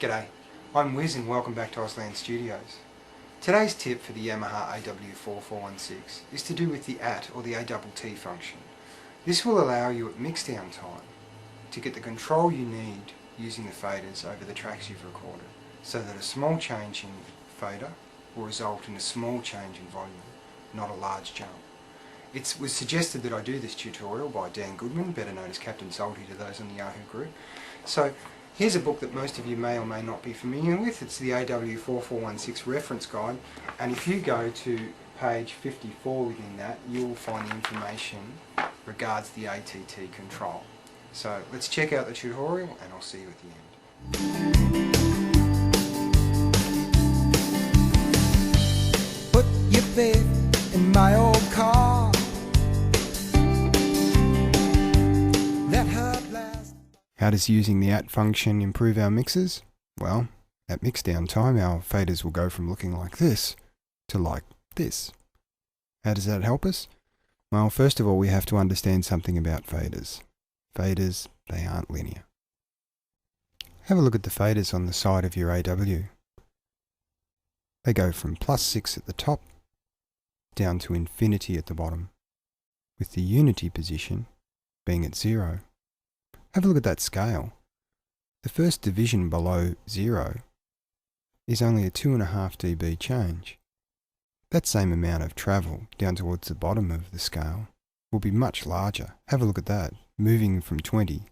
G'day, I'm Wiz and welcome back to Ausland Studios. Today's tip for the Yamaha AW4416 is to do with the AT or the ATT function. This will allow you at mixdown time to get the control you need using the faders over the tracks you've recorded, so that a small change in fader will result in a small change in volume, not a large jump. It was suggested that I do this tutorial by Dan Goodman, better known as Captain Salty to those on the Yahoo group. So here's a book that most of you may or may not be familiar with. It's the AW4416 reference guide, and if you go to page 54 within that, you'll find the information regards the ATT control. So let's check out the tutorial and I'll see you at the end. Put your faith in my old car. Let her blast. How does using the AT function improve our mixes? Well, at mixdown time our faders will go from looking like this to like this. How does that help us? Well, first of all, we have to understand something about faders. Faders, they aren't linear. Have a look at the faders on the side of your AW. They go from +6 at the top down to infinity at the bottom, with the unity position being at 0. Have a look at that scale. The first division below 0 is only a 2.5 dB change. That same amount of travel down towards the bottom of the scale will be much larger. Have a look at that. Moving from 20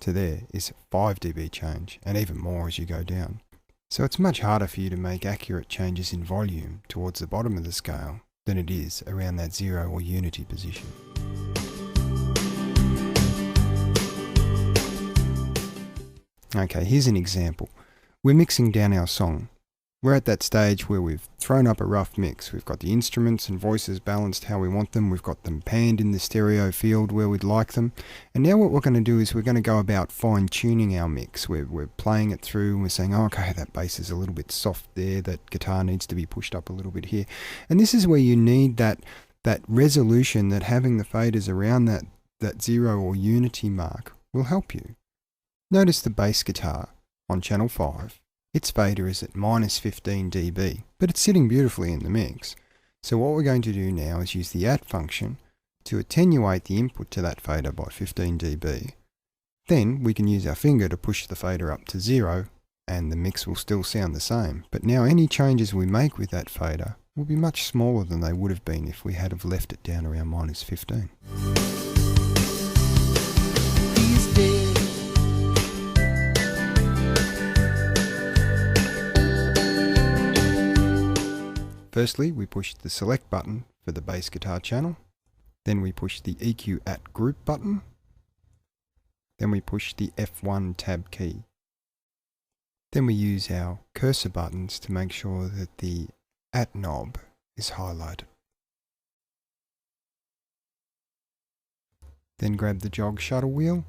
to there is a 5 dB change, and even more as you go down. So it's much harder for you to make accurate changes in volume towards the bottom of the scale than it is around that 0 or unity position. Okay, here's an example. We're mixing down our song. We're at that stage where we've thrown up a rough mix. We've got the instruments and voices balanced how we want them. We've got them panned in the stereo field where we'd like them. And now what we're going to do is we're going to go about fine-tuning our mix. We're playing it through and we're saying, oh, okay, that bass is a little bit soft there. That guitar needs to be pushed up a little bit here. And this is where you need that resolution, that having the faders around that 0 or unity mark will help you. Notice the bass guitar on channel 5. Its fader is at -15 dB, but it's sitting beautifully in the mix. So what we're going to do now is use the AT function to attenuate the input to that fader by 15 dB. Then we can use our finger to push the fader up to 0 and the mix will still sound the same. But now any changes we make with that fader will be much smaller than they would have been if we had have left it down around -15. Firstly, we push the select button for the bass guitar channel. Then we push the EQ at group button. Then we push the F1 tab key. Then we use our cursor buttons to make sure that the AT knob is highlighted. Then grab the jog shuttle wheel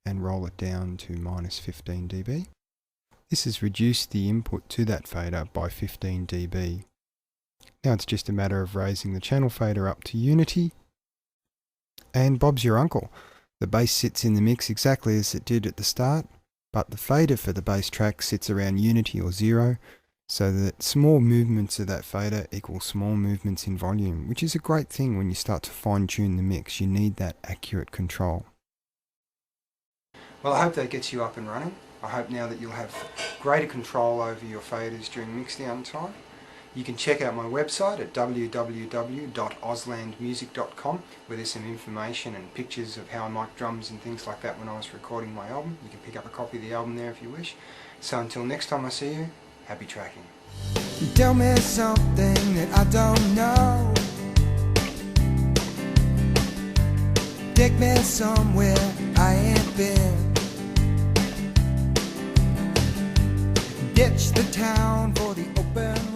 and roll it down to -15 dB. This has reduced the input to that fader by 15 dB. Now it's just a matter of raising the channel fader up to unity, and Bob's your uncle. The bass sits in the mix exactly as it did at the start, but the fader for the bass track sits around unity or 0, so that small movements of that fader equal small movements in volume, which is a great thing when you start to fine-tune the mix. You need that accurate control. Well, I hope that gets you up and running. I hope now that you'll have greater control over your faders during mixdown time. You can check out my website at www.auslandmusic.com, where there's some information and pictures of how I mic drums and things like that when I was recording my album. You can pick up a copy of the album there if you wish. So until next time I see you, happy tracking. Tell me something that I don't know. Take me somewhere I ain't been. Ditch the town for the open